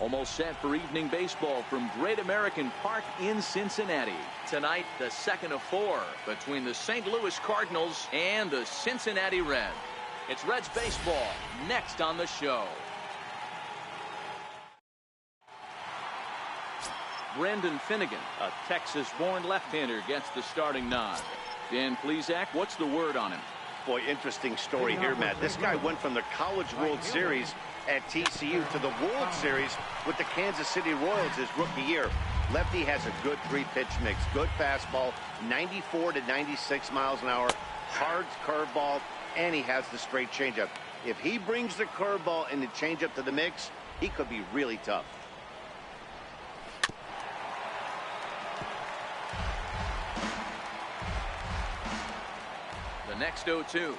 Almost set for evening baseball from Great American Park in Cincinnati. Tonight, the second of 4 between the St. Louis Cardinals and the Cincinnati Reds. It's Reds baseball next on the show. Brendan Finnegan, a Texas-born left-hander, gets the starting nod. Dan Plesac, what's the word on him? Boy, interesting story here, Matt. This guy went from the College World Series at TCU to the World Series with the Kansas City Royals his rookie year. Lefty has a good 3-pitch mix, good fastball, 94 to 96 miles an hour, hard curveball, and he has the straight changeup. If he brings the curveball and the changeup to the mix, he could be really tough. The next 0-2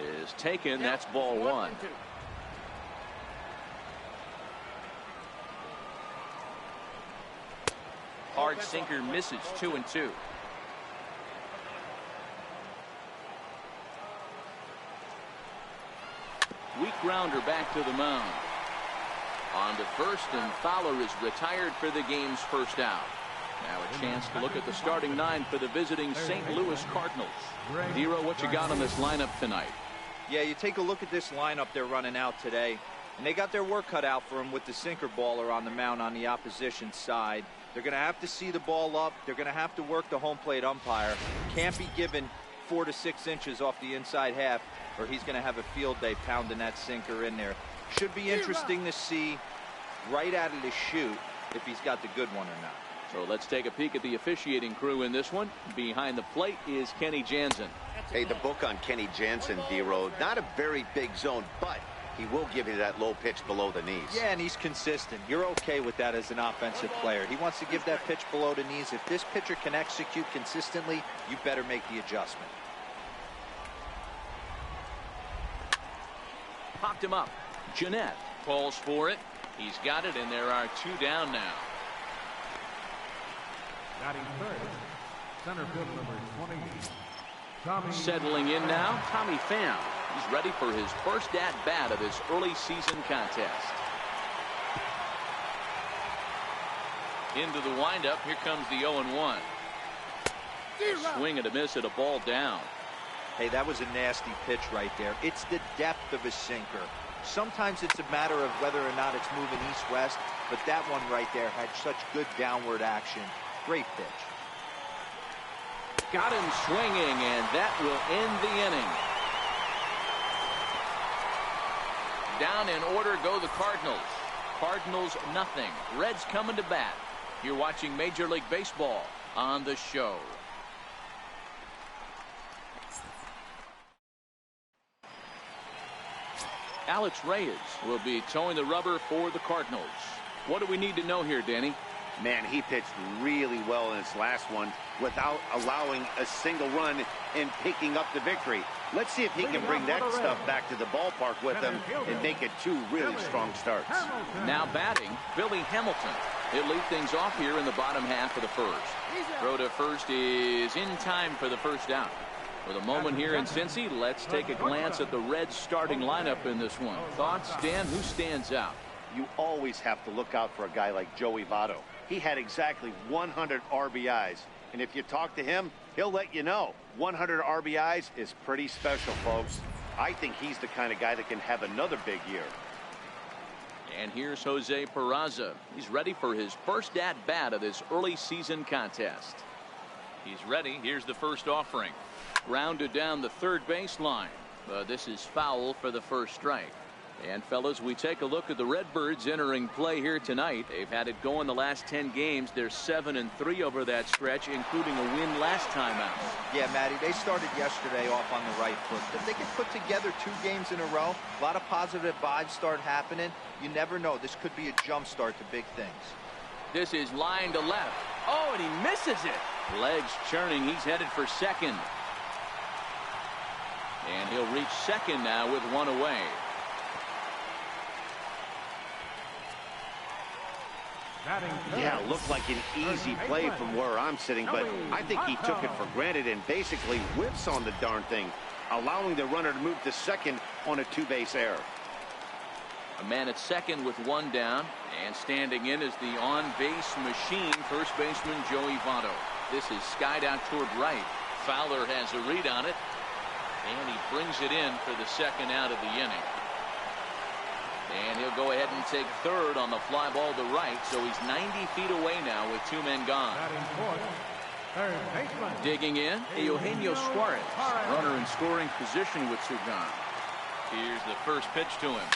is taken. That's ball 1. Hard sinker misses. 2-2. Weak grounder back to the mound. On to first, and Fowler is retired for the game's first out. Now a chance to look at the starting 9 for the visiting St. Louis Cardinals. Dero, what you got on this lineup tonight? Yeah, you take a look at this lineup they're running out today, and they got their work cut out for them with the sinker baller on the mound on the opposition side. They're going to have to see the ball up. They're going to have to work the home plate umpire. Can't be given 4 to 6 inches off the inside half, or he's going to have a field day pounding that sinker in there. Should be interesting to see right out of the chute if he's got the good one or not. So let's take a peek at the officiating crew in this one. Behind the plate is Kenny Jansen. Hey, the book on Kenny Jansen, D-Road, not a very big zone, but he will give you that low pitch below the knees. Yeah, and he's consistent. You're okay with that as an offensive player. He wants to give that pitch below the knees. If this pitcher can execute consistently, you better make the adjustment. Popped him up. Jeanette calls for it. He's got it, and there are 2 down now. Batting third, center field number 20, Tommy. Settling in now, Tommy Pham. He's ready for his first at-bat of this early season contest. Into the windup, here comes the 0-1. Swing and a miss at a ball down. Hey, that was a nasty pitch right there. It's the depth of a sinker. Sometimes it's a matter of whether or not it's moving east-west, but that one right there had such good downward action. Great pitch. Got him swinging, and that will end the inning. Down in order go the Cardinals. Cardinals nothing. Reds coming to bat. You're watching Major League Baseball on the show. Alex Reyes will be towing the rubber for the Cardinals. What do we need to know here, Danny? Man, he pitched really well in his last one without allowing a single run and picking up the victory. Let's see if he can bring that stuff back to the ballpark with him and make it 2 really strong starts. Now batting, Billy Hamilton. He'll lead things off here in the bottom half of the first. Throw to first is in time for the first out. With a moment here in Cincy, let's take a glance at the Reds starting lineup in this one. Thoughts, Dan? Who stands out? You always have to look out for a guy like Joey Votto. He had exactly 100 RBIs, and if you talk to him, he'll let you know 100 RBIs is pretty special, folks. I think he's the kind of guy that can have another big year. And here's Jose Peraza. He's ready for his first at-bat of this early season contest. He's ready. Here's the first offering. Grounded down the third baseline. This is foul for the first strike. And fellas, we take a look at the Redbirds entering play here tonight. They've had it going the last 10 games. They're 7-3 over that stretch, including a win last time out. Yeah, Matty, they started yesterday off on the right foot. If they can put together 2 games in a row, a lot of positive vibes start happening. You never know. This could be a jump start to big things. This is line to left. Oh, and he misses it. Legs churning. He's headed for second. And he'll reach second now with 1 away. Yeah, looked like an easy play from where I'm sitting, but I think he took it for granted and basically whips on the darn thing, allowing the runner to move to second on a 2-base error. A man at second with one down, and standing in is the on-base machine, first baseman Joey Votto. This is skied out toward right. Fowler has a read on it, and he brings it in for the second out of the inning. And he'll go ahead and take third on the fly ball to right, so he's 90 feet away now with two men gone. Digging in, Eugenio Suarez, runner in scoring position with two gone. Here's the first pitch to him.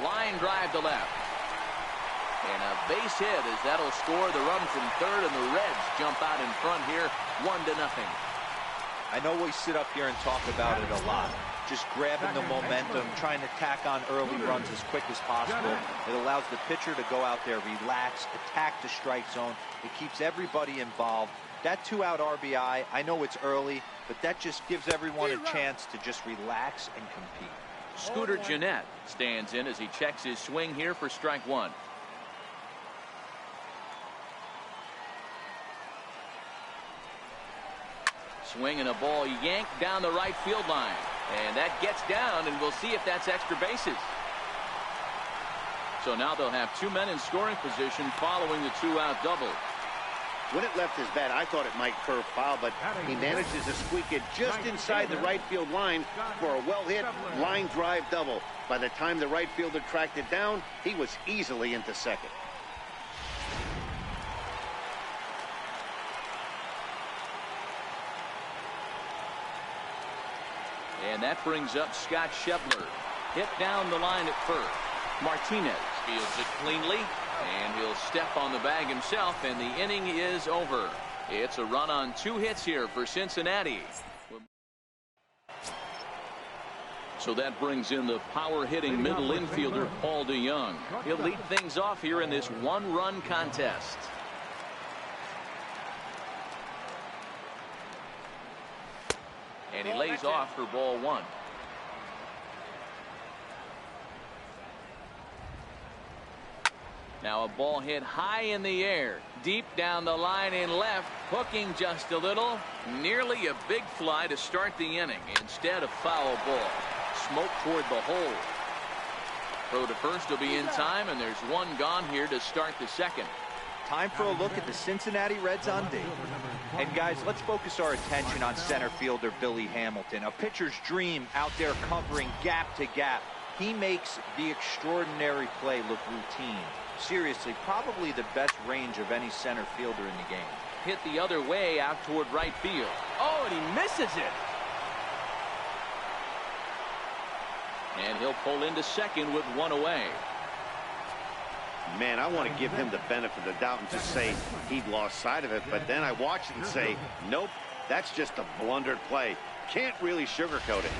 Line drive to left. And a base hit as that'll score the run from third, and the Reds jump out in front here 1-0. I know we sit up here and talk about it a lot. Just grabbing the momentum, trying to tack on early runs as quick as possible. It allows the pitcher to go out there, relax, attack the strike zone. It keeps everybody involved. That 2-out RBI, I know it's early, but that just gives everyone a chance to just relax and compete. Scooter Gennett stands in as he checks his swing here for strike one. Swing and a ball yanked down the right field line. And that gets down, and we'll see if that's extra bases. So now they'll have two men in scoring position following the 2-out double. When it left his bat, I thought it might curve foul, but he manages to squeak it just inside the right field line for a well-hit line drive double. By the time the right fielder tracked it down, he was easily into second. And that brings up Scott Schebler. Hit down the line at first. Martinez fields it cleanly, and he'll step on the bag himself, and the inning is over. It's a run on 2 hits here for Cincinnati. So that brings in the power-hitting middle infielder Paul DeJong. He'll lead things off here in this one-run contest. And he lays off for ball one. Now a ball hit high in the air, deep down the line in left, hooking just a little. Nearly a big fly to start the inning. Instead, a foul ball. Smoke toward the hole. Throw to first will be in time, and there's one gone here to start the second. Time for a look at the Cincinnati Reds on D. And guys, let's focus our attention on center fielder Billy Hamilton, a pitcher's dream out there covering gap to gap. He makes the extraordinary play look routine. Seriously, probably the best range of any center fielder in the game. Hit the other way out toward right field. Oh, and he misses it. And he'll pull into second with one away. Man, I want to give him the benefit of the doubt and just say he'd lost sight of it, but then I watch it and say, nope, that's just a blundered play. Can't really sugarcoat it.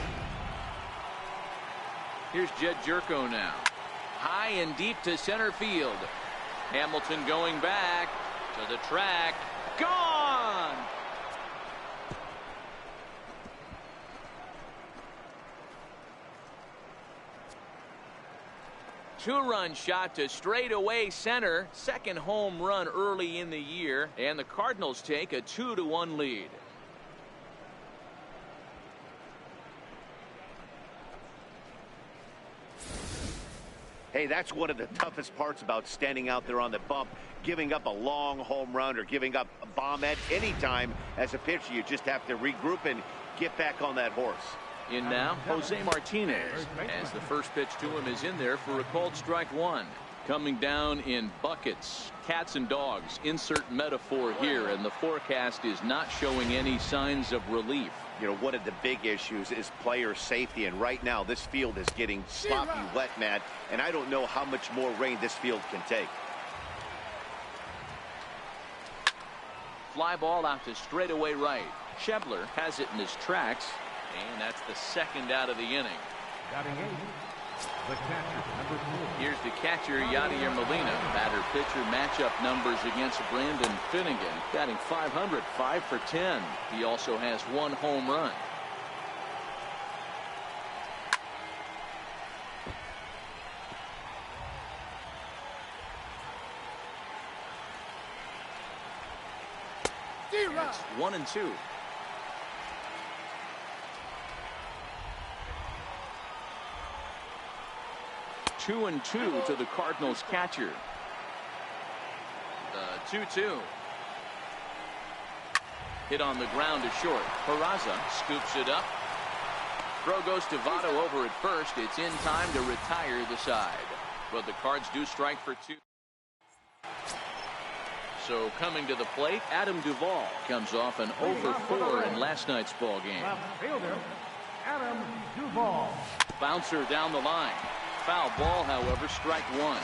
Here's Jed Jerko now. High and deep to center field. Hamilton going back to the track. Gone! Two-run shot to straightaway center. Second home run early in the year, and the Cardinals take a 2-1 lead. Hey, that's one of the toughest parts about standing out there on the bump. Giving up a long home run or giving up a bomb at any time as a pitcher. You just have to regroup and get back on that horse. In now, Jose Martinez, as the first pitch to him is in there for a called strike one. Coming down in buckets, cats and dogs, insert metaphor here, and the forecast is not showing any signs of relief. You know, one of the big issues is player safety, and right now this field is getting sloppy wet, Matt, and I don't know how much more rain this field can take. Fly ball out to straightaway right. Schebler has it in his tracks. And that's the second out of the inning. The catcher, number 4. Here's the catcher, Yadier Molina. Batter-pitcher matchup numbers against Brandon Finnegan. Batting .500, 5 for 10. He also has one home run. It's 1-2. 2-2 to the Cardinals catcher. The 2-2. Hit on the ground to short. Peraza scoops it up. Throw goes to Votto over at first. It's in time to retire the side. But the Cards do strike for 2. So coming to the plate, Adam Duvall comes off an 0-for-4 in last night's ball game. Left fielder, Adam Duvall. Bouncer down the line. Foul ball, however, strike one.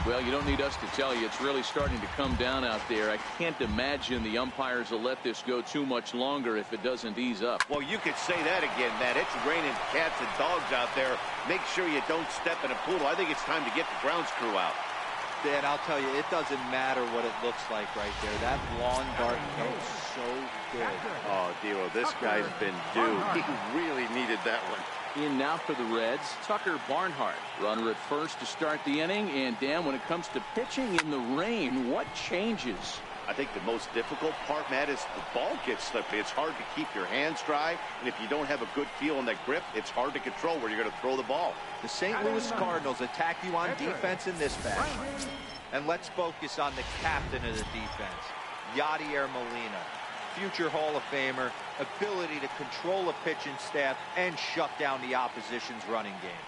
Well, you don't need us to tell you it's really starting to come down out there. I can't imagine the umpires will let this go too much longer if it doesn't ease up. Well, you could say that again, Matt. It's raining cats and dogs out there. Make sure you don't step in a poodle. I think it's time to get the grounds crew out. Dan, I'll tell you, it doesn't matter what it looks like right there. That lawn dart felt so good. Oh, Dero, this guy's been due. He really needed that one. In now for the Reds, Tucker Barnhart. Runner at first to start the inning. And, Dan, when it comes to pitching in the rain, what changes? I think the most difficult part, Matt, is the ball gets slippery. It's hard to keep your hands dry. And if you don't have a good feel on that grip, it's hard to control where you're going to throw the ball. The St. Louis Cardinals attack you on defense in this fashion. And let's focus on the captain of the defense, Yadier Molina. Future Hall of Famer, ability to control a pitching staff and shut down the opposition's running game.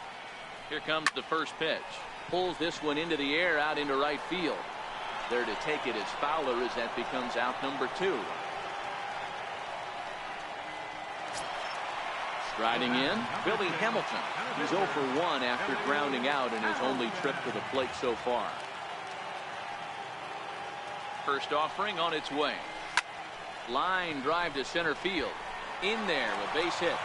Here comes the first pitch. Pulls this one into the air out into right field. There to take it is Fowler as that becomes out number 2. Striding in, Billy Hamilton. He's 0-for-1 after grounding out in his only trip to the plate so far. First offering on its way. Line drive to center field. In there, a base hit.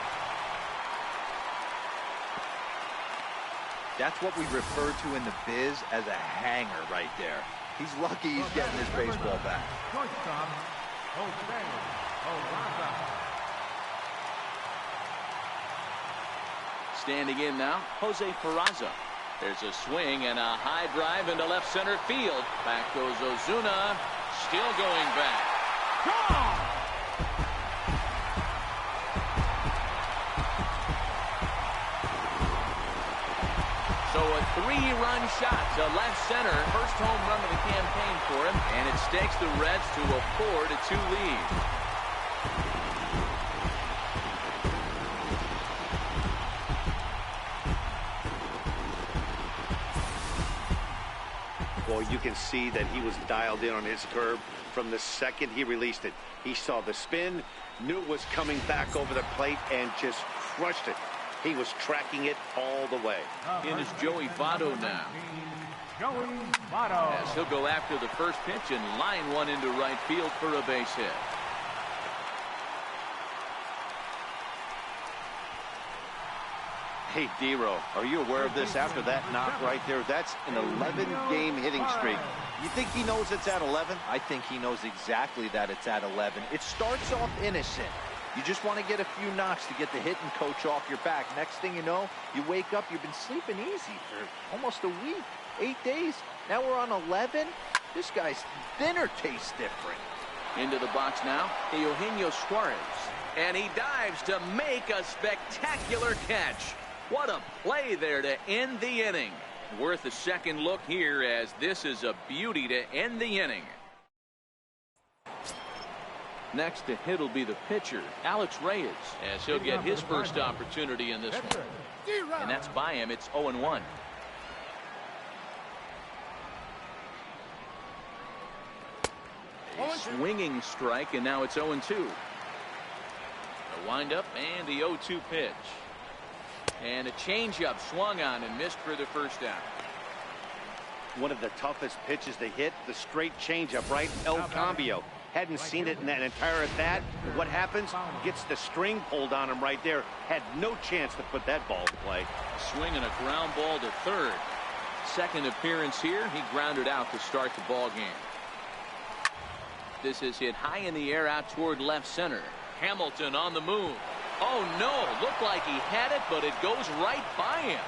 That's what we refer to in the biz as a hanger right there. He's lucky he's getting his baseball back. Shortstop, Jose Peraza. Standing in now, Jose Peraza. There's a swing and a high drive into left center field. Back goes Ozuna. Still going back. Gone! So a 3-run shot to left center. First home run of the campaign for him. And it stakes the Reds to a 4-2 lead. Well, you can see that he was dialed in on his curve from the second he released it. He saw the spin, knew it was coming back over the plate, and just crushed it. He was tracking it all the way. In is Joey Votto now. Joey Votto. As he'll go after the first pitch and line one into right field for a base hit. Hey, Dero, are you aware of this after that knock right there? That's an 11-game hitting streak. You think he knows it's at 11? I think he knows exactly that it's at 11. It starts off innocent. You just want to get a few knocks to get the hitting coach off your back. Next thing you know, you wake up, you've been sleeping easy for almost a week, 8 days. Now we're on 11. This guy's dinner tastes different. Into the box now, Eugenio Suarez. And he dives to make a spectacular catch. What a play there to end the inning. Worth a second look here, as this is a beauty to end the inning. Next to hit will be the pitcher, Alex Reyes, as he'll get his first opportunity in this one. And that's by him. It's 0-1. A swinging strike, and now it's 0-2. A windup and the 0-2 pitch. And a changeup swung on and missed for the first out. One of the toughest pitches to hit, the straight changeup, right? El Cambio. Hadn't seen it in that entire at bat. What happens? Gets the string pulled on him right there. Had no chance to put that ball to play. A swing and a ground ball to third. Second appearance here. He grounded out to start the ball game. This is hit high in the air out toward left center. Hamilton on the move. Oh no, looked like he had it, but it goes right by him.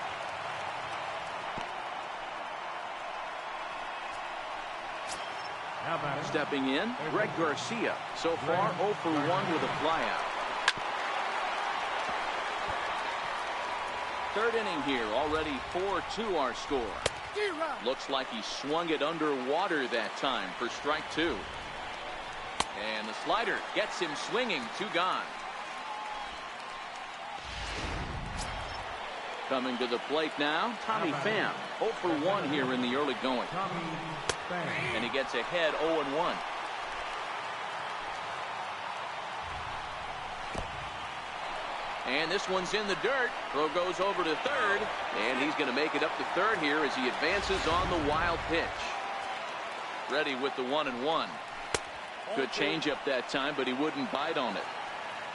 Stepping in, Greg Garcia. So far 0-for-1 with a flyout. third inning here. Already 4-2 our score. Looks like he swung it underwater that time for strike two. And the slider gets him swinging. 2 gone. Coming to the plate now, Tommy Pham. 0 for 1 here in the early going. And he gets ahead 0-1. And this one's in the dirt. Throw goes over to third. And he's going to make it up to third here as he advances on the wild pitch. Ready with the 1-1. Good changeup that time, but he wouldn't bite on it.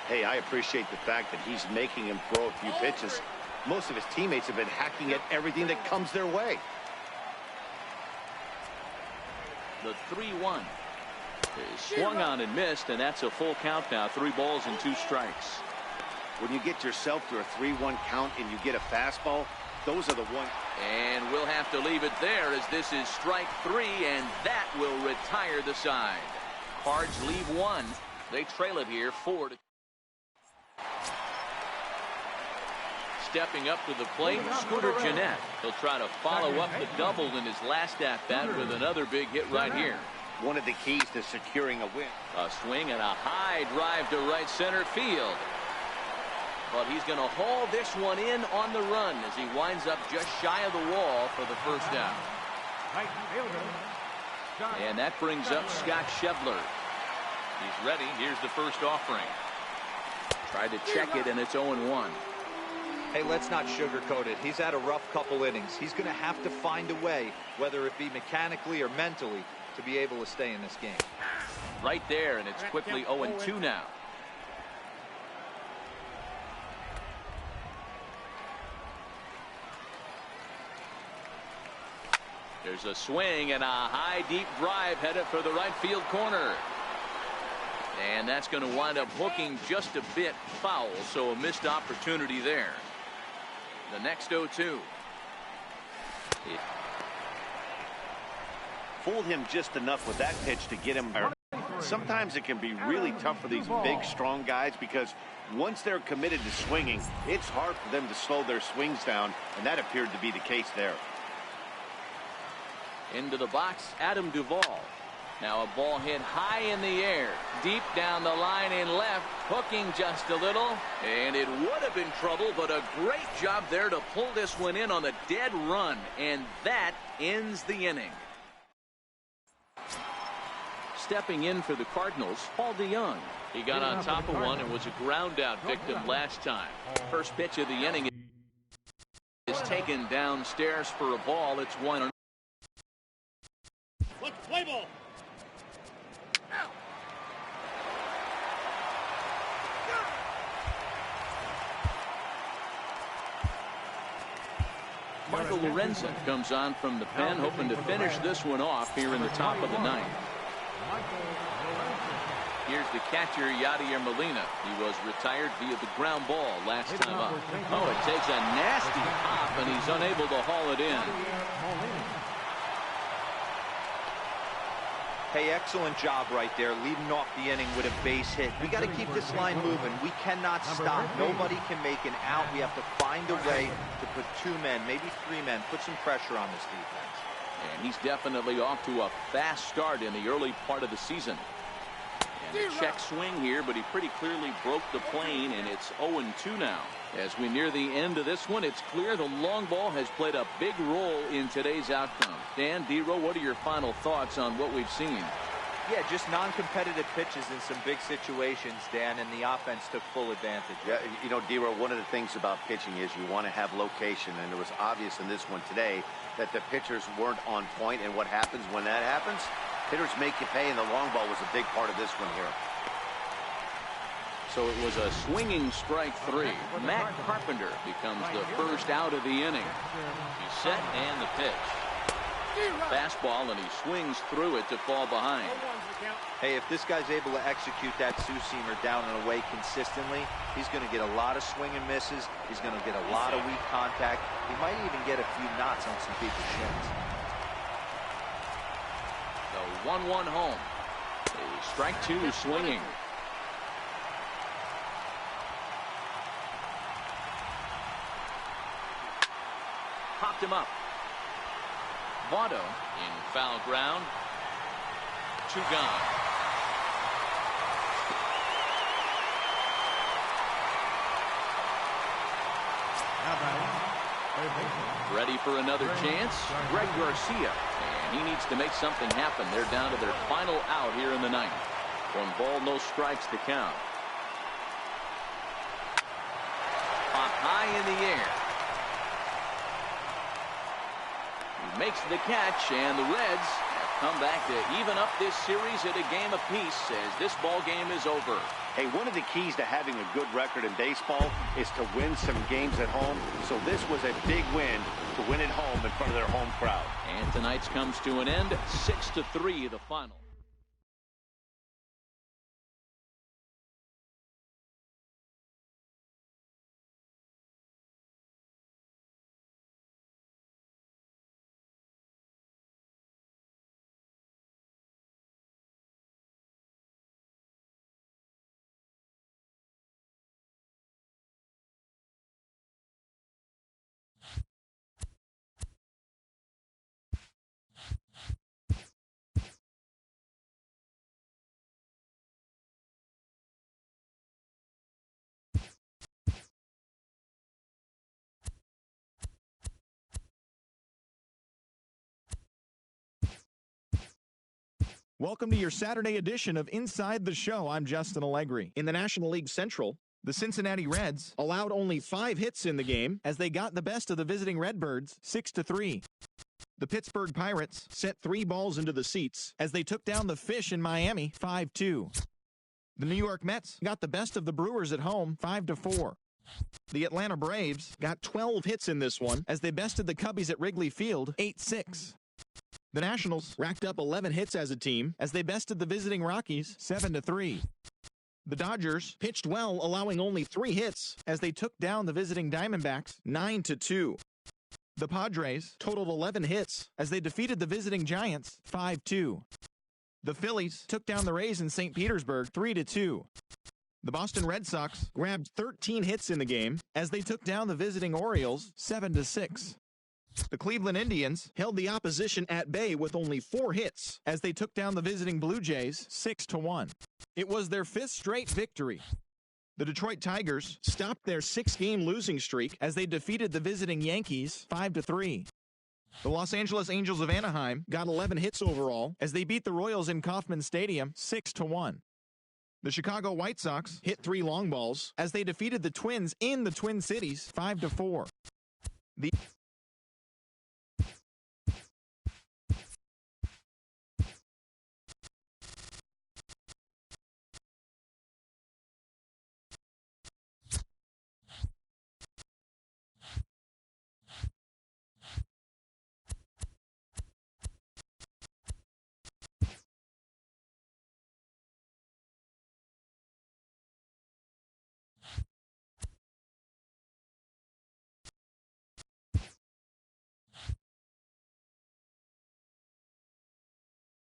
Hey, I appreciate the fact that he's making him throw a few pitches. Most of his teammates have been hacking at everything that comes their way. The 3-1 is swung on and missed, and that's a full count now. 3 balls and 2 strikes. When you get yourself to a 3-1 count and you get a fastball, those are the ones. And we'll have to leave it there as this is strike 3, and that will retire the side. Cards leave 1. They trail it here 4-2. Stepping up to the plate, Scooter Gennett. He'll try to follow up the double in his last at-bat with another big hit right here. One of the keys to securing a win. A swing and a high drive to right center field. But he's going to haul this one in on the run as he winds up just shy of the wall for the first out. And that brings up Scott Schebler. He's ready. Here's the first offering. Tried to check it, and it's 0-1. Hey, let's not sugarcoat it. He's had a rough couple innings. He's going to have to find a way, whether it be mechanically or mentally, to be able to stay in this game. Right there, and it's quickly 0-2 now. There's a swing and a high deep drive headed for the right field corner. And that's going to wind up hooking just a bit foul, so a missed opportunity there. The next 0-2. Fooled him just enough with that pitch to get him. Sometimes it can be really tough for these big, strong guys because once they're committed to swinging, it's hard for them to slow their swings down, and that appeared to be the case there. Into the box, Adam Duvall. Now a ball hit high in the air, deep down the line in left, hooking just a little, and it would have been trouble, but a great job there to pull this one in on a dead run, and that ends the inning. Stepping in for the Cardinals, Paul DeYoung. He got on top of one and was a ground out victim last time. First pitch of the inning is taken downstairs for a ball. It's 1-0. Let's play ball. Michael Lorenzen comes on from the pen, hoping to finish this one off here in the top of the ninth. Here's the catcher, Yadier Molina. He was retired via the ground ball last time up. Oh, it takes a nasty hop, and he's unable to haul it in. Hey, excellent job right there, leading off the inning with a base hit. We got to keep this line moving. We cannot stop. Nobody can make an out. We have to find a way to put 2 men, maybe 3 men, put some pressure on this defense. And he's definitely off to a fast start in the early part of the season. And a check swing here, but he pretty clearly broke the plane, and it's 0-2 now. As we near the end of this one, it's clear the long ball has played a big role in today's outcome. Dan, D-Row, what are your final thoughts on what we've seen? Yeah, just non-competitive pitches in some big situations, Dan, and the offense took full advantage. Yeah, you know, D-Row, one of the things about pitching is you want to have location, and it was obvious in this one today that the pitchers weren't on point, and what happens when that happens? Hitters make you pay, and the long ball was a big part of this one here. So it was a swinging strike 3. Matt Carpenter becomes the first out of the inning. He's set and the pitch. Fastball, and he swings through it to fall behind. Hey, if this guy's able to execute that two-seamer down and away consistently, he's going to get a lot of swing and misses. He's going to get a lot of weak contact. He might even get a few knots on some people's shins. The 1-1 home. A strike 2 swinging. popped him up. Votto in foul ground. 2 gone. Ready for another chance. Greg Garcia. And he needs to make something happen. They're down to their final out here in the ninth. 1 ball, no strikes to count. Pop high in the air. He makes the catch, and the Reds have come back to even up this series at a game apiece as this ball game is over. Hey, one of the keys to having a good record in baseball is to win some games at home. So this was a big win to win at home in front of their home crowd. And tonight's comes to an end, 6-3 the final. Welcome to your Saturday edition of Inside the Show. I'm Justin Allegri. In the National League Central, the Cincinnati Reds allowed only 5 hits in the game as they got the best of the visiting Redbirds 6-3. The Pittsburgh Pirates sent 3 balls into the seats as they took down the Fish in Miami 5-2. The New York Mets got the best of the Brewers at home 5-4. The Atlanta Braves got 12 hits in this one as they bested the Cubbies at Wrigley Field 8-6. The Nationals racked up 11 hits as a team as they bested the visiting Rockies 7-3. The Dodgers pitched well, allowing only 3 hits as they took down the visiting Diamondbacks 9-2. The Padres totaled 11 hits as they defeated the visiting Giants 5-2. The Phillies took down the Rays in St. Petersburg 3-2. The Boston Red Sox grabbed 13 hits in the game as they took down the visiting Orioles 7-6. The Cleveland Indians held the opposition at bay with only 4 hits as they took down the visiting Blue Jays 6-1. It was their 5th straight victory. The Detroit Tigers stopped their 6-game losing streak as they defeated the visiting Yankees 5-3. The Los Angeles Angels of Anaheim got 11 hits overall as they beat the Royals in Kauffman Stadium 6-1. The Chicago White Sox hit 3 long balls as they defeated the Twins in the Twin Cities 5-4. The